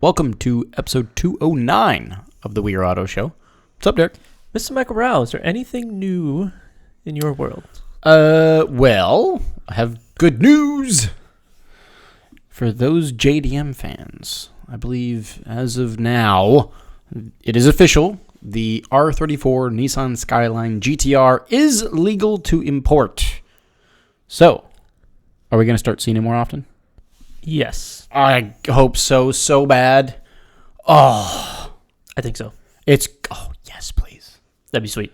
Welcome to episode 209 of the Weir Auto Show. What's up, Derek? Mr. Michael Rao, is there anything new in your world? Well, I have good news for those JDM fans. I believe as of now, it is official. The R34 Nissan Skyline GTR is legal to import. So, are we going to start seeing it more often? Yes. I hope so bad. Oh, I think so. Yes, please. That'd be sweet.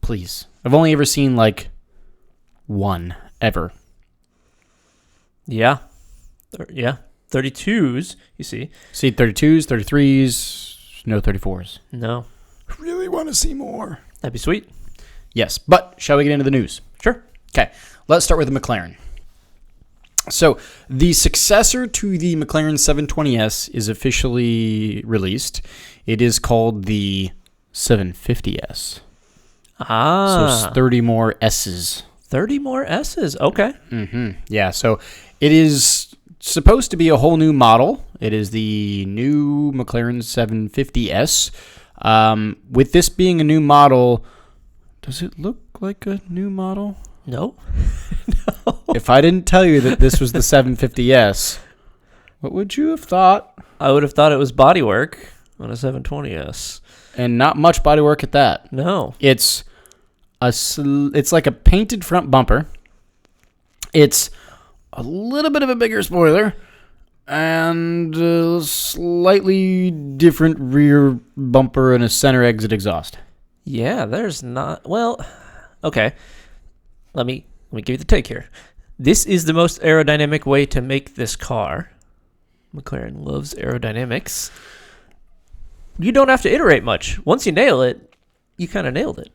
Please. I've only ever seen, one, ever. Yeah. 32s, you see. See 32s, 33s, no 34s. No. I really want to see more. That'd be sweet. Yes, but shall we get into the news? Sure. Okay, let's start with the McLaren. So, the successor to the Mclaren 720S is officially released. It is called the 750S. So, it's 30 more S's. 30 more S's. Okay. Mm-hmm. Yeah, so it is supposed to be a whole new model. It is the new McLaren 750S. With this being a new model, does it look like a new model? No. No. If I didn't tell you that this was the 750S, what would you have thought? I would have thought it was bodywork on a 720S. And not much bodywork at that. No. It's like a painted front bumper. It's a little bit of a bigger spoiler and a slightly different rear bumper and a center exit exhaust. Yeah, there's not... Well, okay. Let me give you the take here. This is the most aerodynamic way to make this car. McLaren loves aerodynamics. You don't have to iterate much. Once you nail it, you kind of nailed it.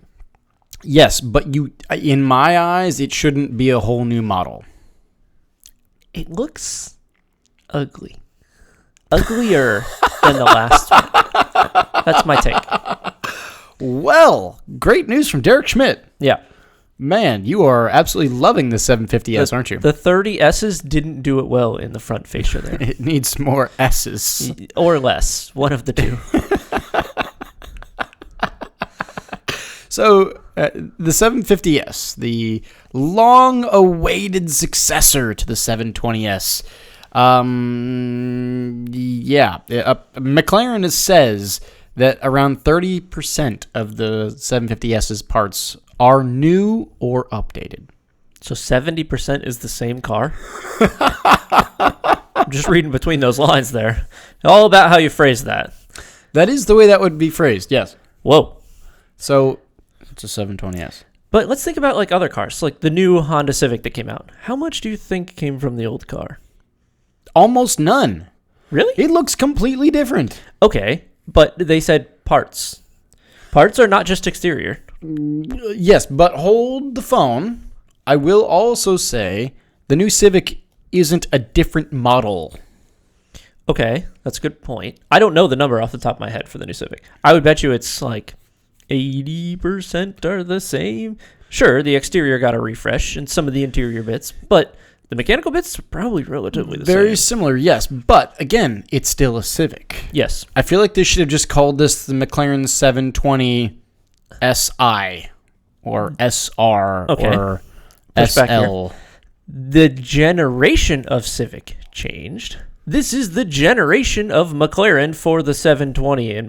Yes, but in my eyes, it shouldn't be a whole new model. It looks ugly. Uglier than the last one. That's my take. Well, great news from Derek Schmidt. Yeah. Man, you are absolutely loving the 750S, aren't you? The 30 S's didn't do it well in the front fascia there. It needs more S's. Or less. One of the two. So, the 750S, the long-awaited successor to the 720S. McLaren says that around 30% of the 750S's parts are new or updated. So 70% is the same car? I'm just reading between those lines there. All about how you phrase that. That is the way that would be phrased, yes. Whoa. So, it's a 720S. But let's think about other cars, like the new Honda Civic that came out. How much do you think came from the old car? Almost none. Really? It looks completely different. Okay, but they said parts. Parts are not just exterior. Yes, but hold the phone. I will also say the new Civic isn't a different model. Okay, that's a good point. I don't know the number off the top of my head for the new Civic. I would bet you it's 80% are the same. Sure, the exterior got a refresh and some of the interior bits, but the mechanical bits are probably relatively the same. Very similar, yes. But, again, it's still a Civic. Yes. I feel like they should have just called this the McLaren 720 SI or SR or SL. The generation of Civic changed. This is the generation of McLaren for the 720.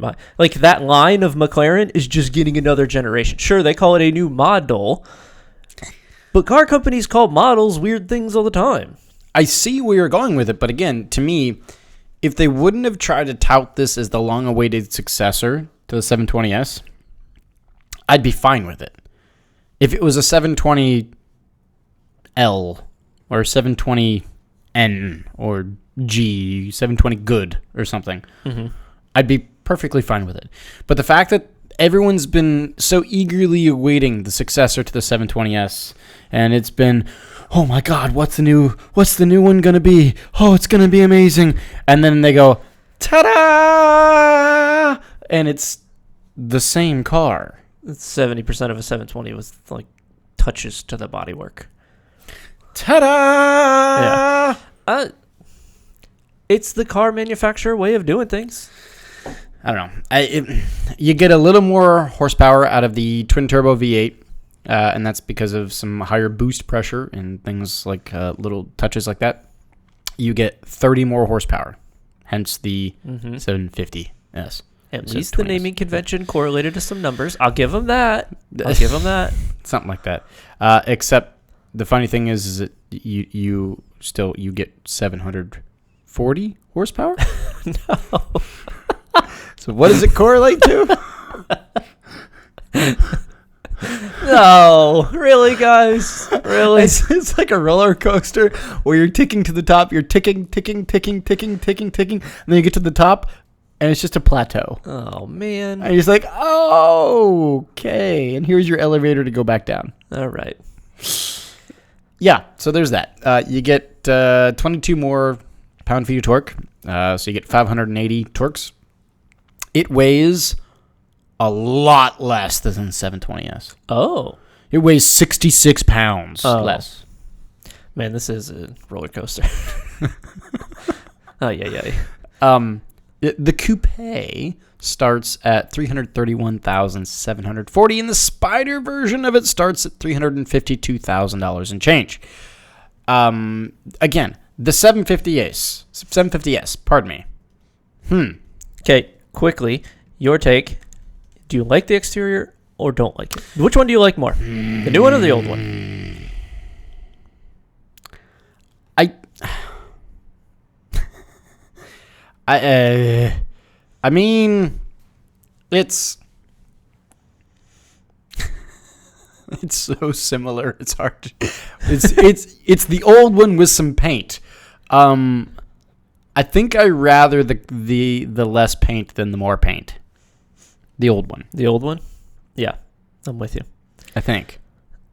That line of McLaren is just getting another generation. Sure, they call it a new model, but car companies call models weird things all the time. I see where you're going with it, but again, to me, if they wouldn't have tried to tout this as the long-awaited successor to the 720S, I'd be fine with it. If it was a 720L or 720N or G, 720 good or something, I'd be perfectly fine with it. But the fact that everyone's been so eagerly awaiting the successor to the 720S, and it's been, oh my God, what's the new one gonna be? Oh, it's gonna be amazing. And then they go, ta-da! And it's the same car. 70% of a 720 was touches to the bodywork. Ta-da! Yeah. It's the car manufacturer way of doing things. I don't know. You get a little more horsepower out of the twin turbo V8, and that's because of some higher boost pressure and things like little touches like that. You get 30 more horsepower, hence the 750S. At least the naming convention correlated to some numbers. I'll give them that. Something like that. Except the funny thing is that you get 740 horsepower. No. So what does it correlate to? No, really, guys, really. It's like a roller coaster where you're ticking to the top. You're ticking, and then you get to the top, and it's just a plateau. Oh man! And you're just like, oh, okay. And here's your elevator to go back down. All right. Yeah. So there's that. You get 22 more pound-feet of torque. So you get 580 torques. It weighs a lot less than 720S. Oh. It weighs 66 pounds less. Man, this is a roller coaster. Oh, yeah. The coupe starts at $331,740, and the Spider version of it starts at $352,000 and change. Again, the 750S, pardon me. Okay, quickly, your take. Do you like the exterior or don't like it? Which one do you like more? The new one or the old one? I mean, it's so similar. It's hard to, it's the old one with some paint. I think I rather the less paint than the more paint. The old one. The old one? Yeah, I'm with you. I think.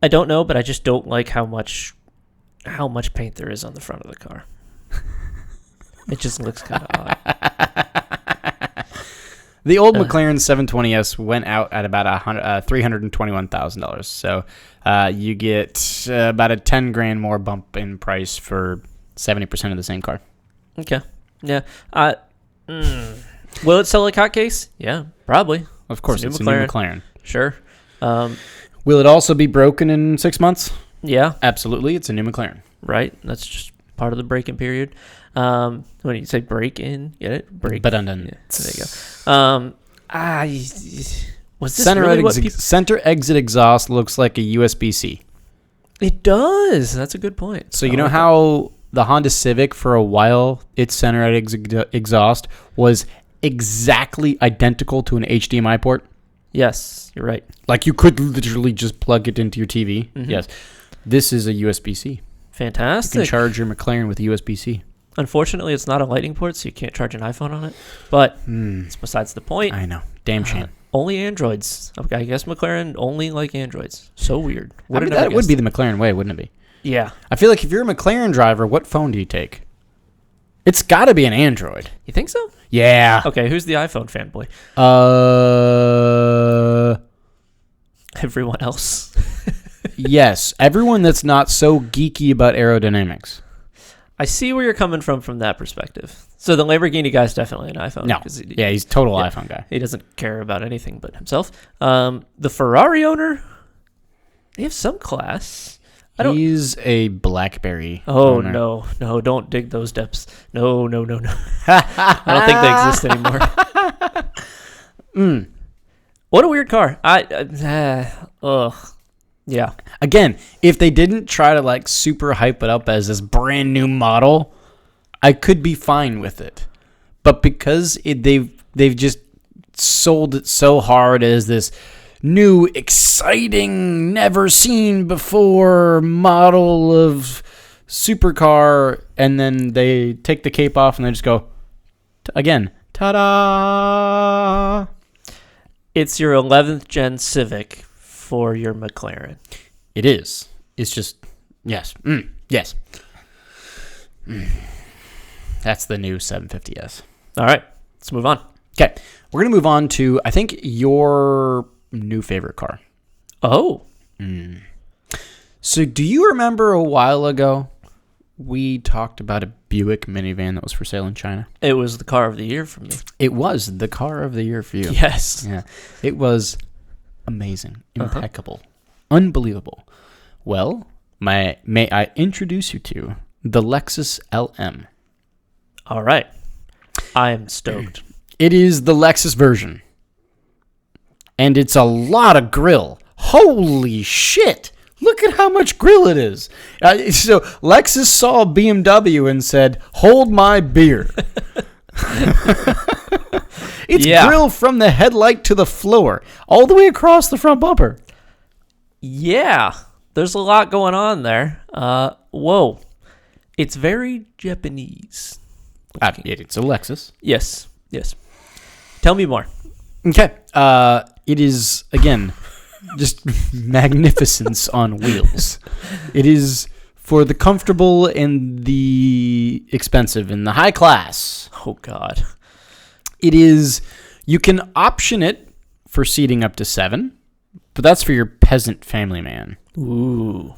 I don't know, but I just don't like how much paint there is on the front of the car. It just looks kind of odd. The old McLaren 720S went out at about $321,000. So you get about a $10,000 more bump in price for 70% of the same car. Okay. Yeah. Will it sell like hotcakes? Yeah, probably. Of course, it's a new McLaren. Sure. Will it also be broken in 6 months? Yeah. Absolutely. It's a new McLaren. Right. That's just part of the break-in period. When you say break-in, get it? Break. But undone. Yeah, there you go. Was this center exit exhaust looks like a USB-C. It does. That's a good point. So you know how the Honda Civic for a while, its center exit exhaust was exactly identical to an HDMI port? Yes, you're right. Like you could literally just plug it into your TV. Mm-hmm. Yes. This is a USB-C. Fantastic. You can charge your McLaren with a USB-C. Unfortunately, it's not a lightning port, so you can't charge an iPhone on it. But it's besides the point. I know. Damn shame. Only Androids. Okay, I guess McLaren only like Androids. So weird. That would be the McLaren way, wouldn't it be? Yeah. I feel like if you're a McLaren driver, what phone do you take? It's got to be an Android. You think so? Yeah. Okay, who's the iPhone fanboy? Everyone else. Yes, everyone that's not so geeky about aerodynamics. I see where you're coming from that perspective. So the Lamborghini guy's definitely an iPhone. No. He's a total iPhone guy. He doesn't care about anything but himself. The Ferrari owner, they have some class. He's a BlackBerry owner. No, don't dig those depths. No. I don't think they exist anymore. What a weird car. Yeah. Again, if they didn't try to like super hype it up as this brand new model, I could be fine with it. But because they've just sold it so hard as this new, exciting, never seen before model of supercar, and then they take the cape off and they just go again, ta-da! It's your 11th gen Civic for your McLaren. It is. It's just, yes. Yes. That's the new 750S. All right. Let's move on. Okay. We're going to move on to, I think, your new favorite car. Oh. So do you remember a while ago we talked about a Buick minivan that was for sale in China? It was the car of the year for me. It was the car of the year for you. Yes. Yeah. It was amazing, impeccable, unbelievable. Well, may I introduce you to the Lexus LM? All right. I am stoked. It is the Lexus version. And it's a lot of grill. Holy shit. Look at how much grill it is. So Lexus saw BMW and said, hold my beer. It's grill from the headlight to the floor, all the way across the front bumper. Yeah. There's a lot going on there. Whoa. It's very Japanese. It's a Lexus. Yes. Tell me more. Okay. It is, again, just magnificence on wheels. It is for the comfortable and the expensive and the high class. Oh, God. It is, you can option it for seating up to 7, but that's for your peasant family man. Ooh.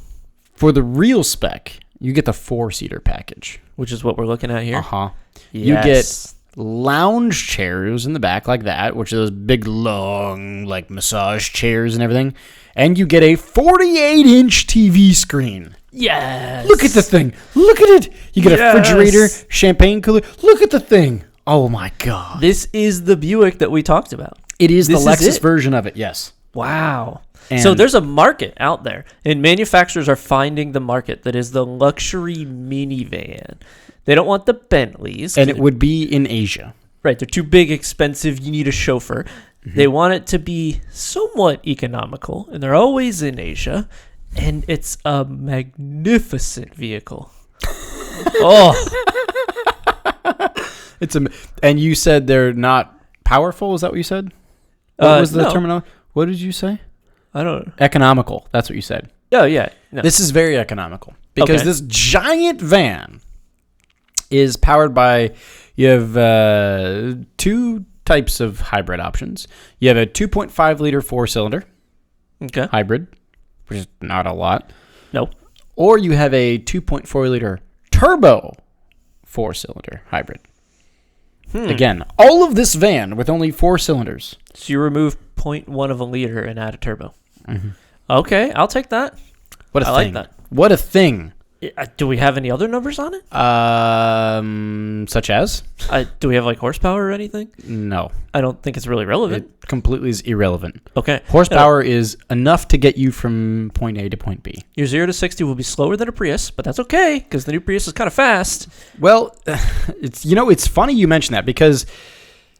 For the real spec, you get the 4-seater package. Which is what we're looking at here? Uh-huh. Yes. You get lounge chairs in the back like that, which are those big, long, like, massage chairs and everything. And you get a 48-inch TV screen. Yes. Look at the thing. Look at it. You get a refrigerator, champagne cooler. Look at the thing. Oh, my God. This is the Buick that we talked about. It is the Lexus version of it, yes. Wow. And so there's a market out there, and manufacturers are finding the market that is the luxury minivan. They don't want the Bentleys. And it would be in Asia. Right. They're too big, expensive. You need a chauffeur. Mm-hmm. They want it to be somewhat economical, and they're always in Asia. And it's a magnificent vehicle. And you said they're not powerful? Is that what you said? What was the terminology? What did you say? I don't know. Economical. That's what you said. Oh, yeah. No. This is very economical because this giant van is powered by, you have 2 types of hybrid options. You have a 2.5-liter 4-cylinder hybrid, which is not a lot. No. Or you have a 2.4-liter turbo 4-cylinder hybrid. Again, all of this van with only 4 cylinders. So you remove 0.1 of a liter and add a turbo. Mm-hmm. Okay, I'll take that. What a thing. I like that. What a thing. Do we have any other numbers on it? Such as? Do we have like horsepower or anything? No. I don't think it's really relevant. It completely is irrelevant. Okay. Horsepower is enough to get you from point A to point B. Your 0 to 60 will be slower than a Prius, but that's okay because the new Prius is kind of fast. Well, it's funny you mention that because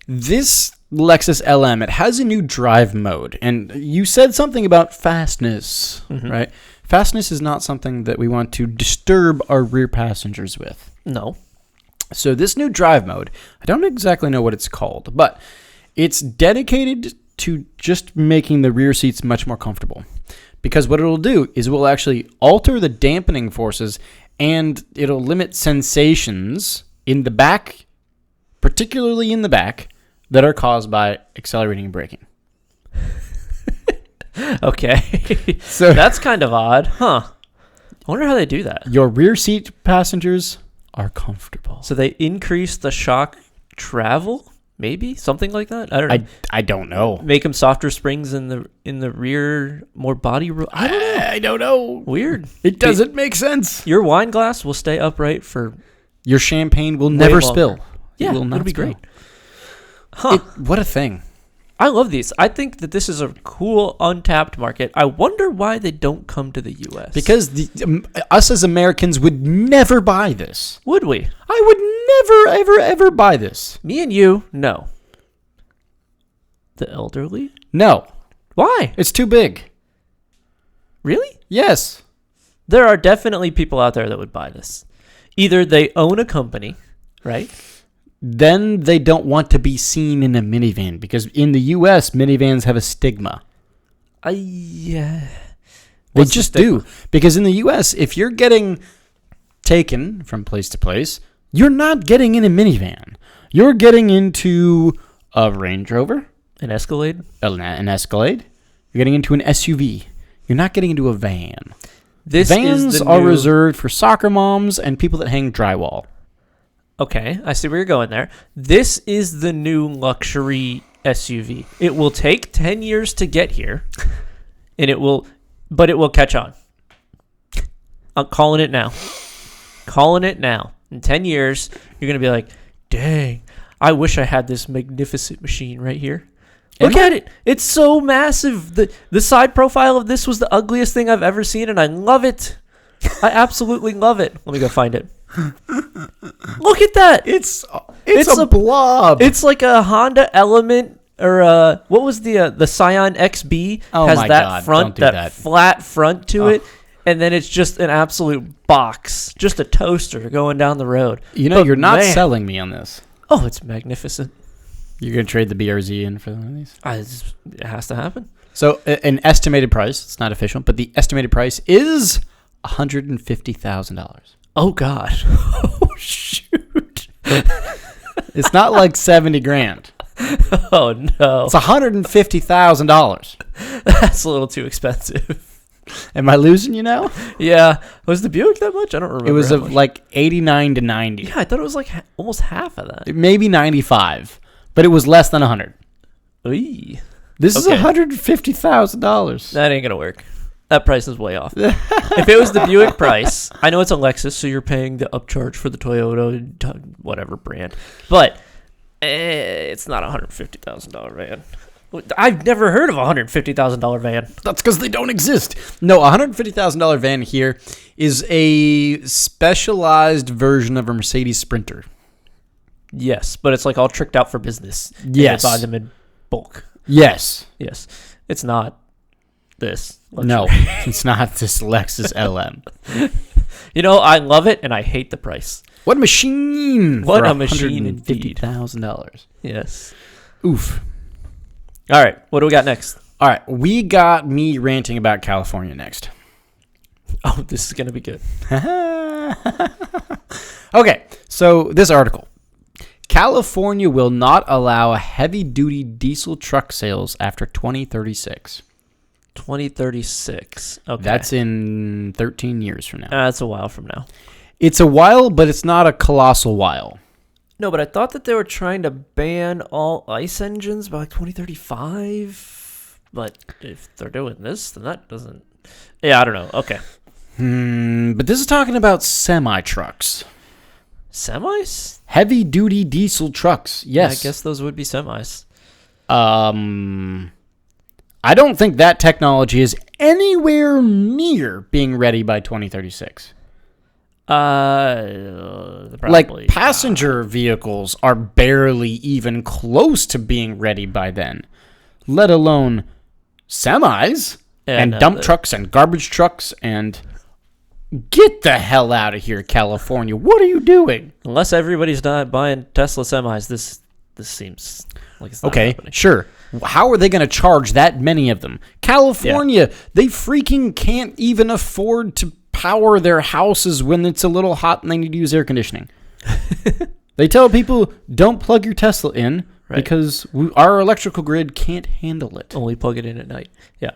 this Lexus LM, it has a new drive mode, and you said something about fastness, right? Fastness is not something that we want to disturb our rear passengers with. No. So this new drive mode, I don't exactly know what it's called, but it's dedicated to just making the rear seats much more comfortable. Because what it'll do is it will actually alter the dampening forces and it'll limit sensations in the back, particularly in the back, that are caused by accelerating and braking. Okay. So that's kind of odd. Huh. I wonder how they do that. Your rear seat passengers are comfortable. So they increase the shock travel? Maybe? Something like that? I don't know. I don't know. Make them softer springs in the rear, more body room? I don't know. I don't know. Weird. It doesn't make sense. Your wine glass will stay upright for... Your champagne will never spill. Yeah, it will not it'll be spill. great. Huh. What a thing. I love these. I think that this is a cool, untapped market. I wonder why they don't come to the U.S. Because us as Americans would never buy this. Would we? I would never, ever, ever buy this. Me and you, no. The elderly? No. Why? It's too big. Really? Yes. There are definitely people out there that would buy this. Either they own a company, right? Then they don't want to be seen in a minivan because in the U.S., minivans have a stigma. Yeah. They What's just the stigma? do. Because in the U.S., if you're getting taken from place to place, you're not getting in a minivan. You're getting into a Range Rover. An Escalade? An Escalade. You're getting into an SUV. You're not getting into a van. Vans are reserved for soccer moms and people that hang drywall. Okay, I see where you're going there. This is the new luxury SUV. It will take 10 years to get here, and it will catch on. I'm calling it now. In 10 years, you're going to be like, dang, I wish I had this magnificent machine right here. Look at it. It's so massive. The side profile of this was the ugliest thing I've ever seen, and I love it. I absolutely love it. Let me go find it. Look at that. It's a blob. It's like a Honda Element or what was the Scion XB has my that God, front, don't do that flat front to it. And then it's just an absolute box, just a toaster going down the road. You're not selling me on this. Oh, it's magnificent. You're going to trade the BRZ in for one of these? It has to happen. So an estimated price, it's not official, but the estimated price is $150,000. Oh, God. Oh, shoot. It's not like 70 grand. Oh, no. It's $150,000. That's a little too expensive. Am I losing you now? Yeah. Was the Buick that much? I don't remember. It was like 89 to 90. Yeah, I thought it was like almost half of that. Maybe 95, but it was less than 100. Oy. This is $150,000. That ain't going to work. That price is way off. If it was the Buick price, I know it's a Lexus, so you're paying the upcharge for the Toyota, whatever brand. But it's not a $150,000 van. I've never heard of a $150,000 van. That's because they don't exist. No, a $150,000 van here is a specialized version of a Mercedes Sprinter. Yes, but it's like all tricked out for business. Yes. And they buy them in bulk. Yes. Yes. It's not this. No, it's not this Lexus LM. I love it, and I hate the price. What a machine! What a machine, indeed. $150,000. Yes. Oof. All right, what do we got next? All right, we got me ranting about California next. Oh, this is going to be good. Okay, so this article. California will not allow heavy-duty diesel truck sales after 2036. 2036. Okay. That's in 13 years from now. That's a while from now. It's a while, but it's not a colossal while. No, but I thought that they were trying to ban all ICE engines by like 2035. But if they're doing this, then that doesn't... Yeah, I don't know. Okay. But this is talking about semi-trucks. Semis? Heavy-duty diesel trucks, yes. Yeah, I guess those would be semis. I don't think that technology is anywhere near being ready by 2036. Probably like passenger vehicles are barely even close to being ready by then, let alone semis and dump trucks and garbage trucks and... Get the hell out of here, California. What are you doing? Unless everybody's not buying Tesla semis, this seems like it's not happening. Sure. How are they going to charge that many of them? California, they freaking can't even afford to power their houses when it's a little hot and they need to use air conditioning. They tell people, don't plug your Tesla in because our electrical grid can't handle it. Only plug it in at night. Yeah.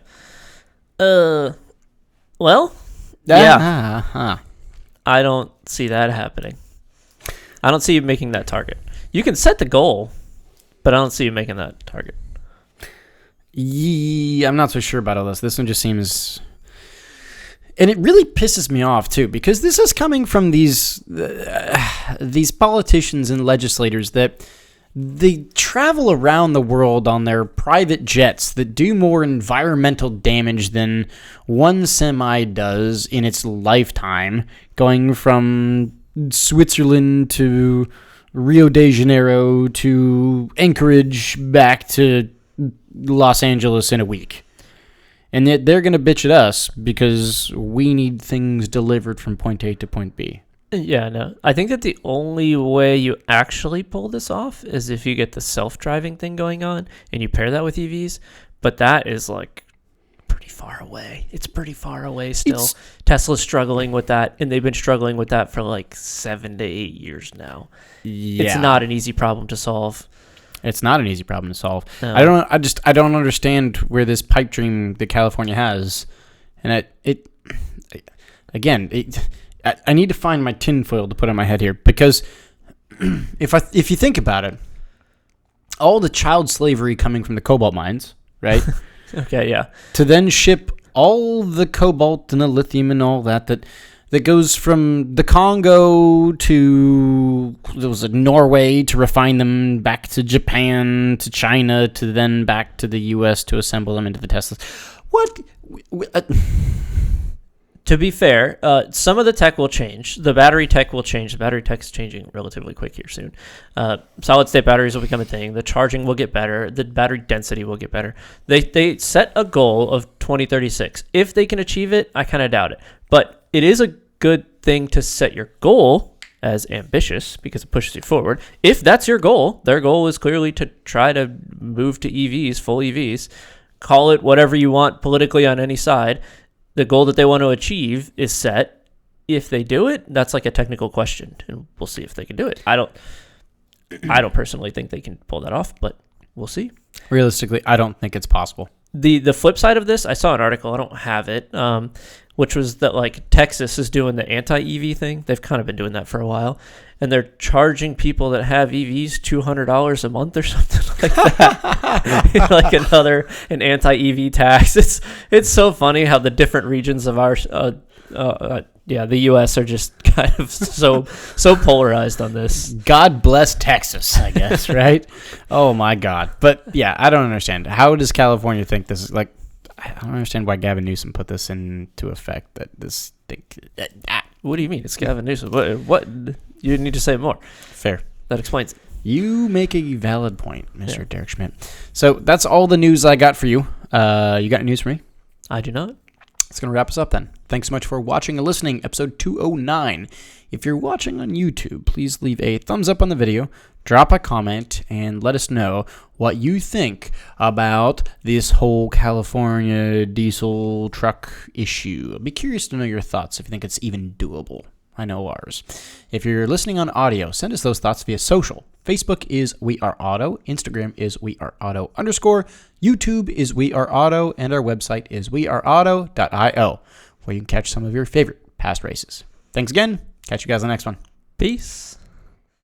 Well... Yeah. I don't see that happening. I don't see you making that target. You can set the goal, but I don't see you making that target. Yeah, I'm not so sure about all this. This one just seems... And it really pisses me off, too, because this is coming from these politicians and legislators that... They travel around the world on their private jets that do more environmental damage than one semi does in its lifetime, going from Switzerland to Rio de Janeiro to Anchorage back to Los Angeles in a week. And yet they're going to bitch at us because we need things delivered from point A to point B. Yeah, no. I think that the only way you actually pull this off is if you get the self-driving thing going on and you pair that with EVs, but that is like pretty far away. It's pretty far away still. Tesla's struggling with that, and they've been struggling with that for like 7 to 8 years now. Yeah. It's not an easy problem to solve. It's not an easy problem to solve. No. I don't understand where this pipe dream that California has, and again, I need to find my tinfoil to put on my head here, because if you think about it, all the child slavery coming from the cobalt mines, right? Okay, yeah. To then ship all the cobalt and the lithium and all that goes from the Congo to Norway to refine them, back to Japan to China to then back to the U.S. to assemble them into the Teslas. What? To be fair, some of the tech will change. The battery tech will change. The battery tech's changing relatively quick here soon. Solid-state batteries will become a thing. The charging will get better. The battery density will get better. They set a goal of 2036. If they can achieve it, I kind of doubt it. But it is a good thing to set your goal as ambitious because it pushes you forward. If that's your goal, their goal is clearly to try to move to EVs, full EVs. Call it whatever you want politically on any side. The goal that they want to achieve is set. If they do it, that's like a technical question, and we'll see if they can do it. I don't personally think they can pull that off, but we'll see. Realistically, I don't think it's possible. The flip side of this, I saw an article, I don't have it, which was that like Texas is doing the anti-EV thing. They've kind of been doing that for a while, and they're charging people that have EVs $200 a month or something like that. Like an anti-EV tax. It's so funny how the different regions of our the U.S. are just kind of so polarized on this. God bless Texas, I guess, right? Oh my God! But yeah, I don't understand. How does California think this is like? I don't understand why Gavin Newsom put this into effect. That this thing. What do you mean? It's Gavin Newsom. What? You need to say more. Fair. That explains it. You make a valid point, Mr. Derek Schmidt. So that's all the news I got for you. You got news for me? I do not. It's going to wrap us up then. Thanks so much for watching and listening, episode 209. If you're watching on YouTube, please leave a thumbs up on the video, drop a comment, and let us know what you think about this whole California diesel truck issue. I'd be curious to know your thoughts if you think it's even doable. I know ours. If you're listening on audio, send us those thoughts via social. Facebook is We Are Auto. Instagram is WeAreAuto_. YouTube is We Are Auto. And our website is weareauto.io, where you can catch some of your favorite past races. Thanks again. Catch you guys on the next one. Peace.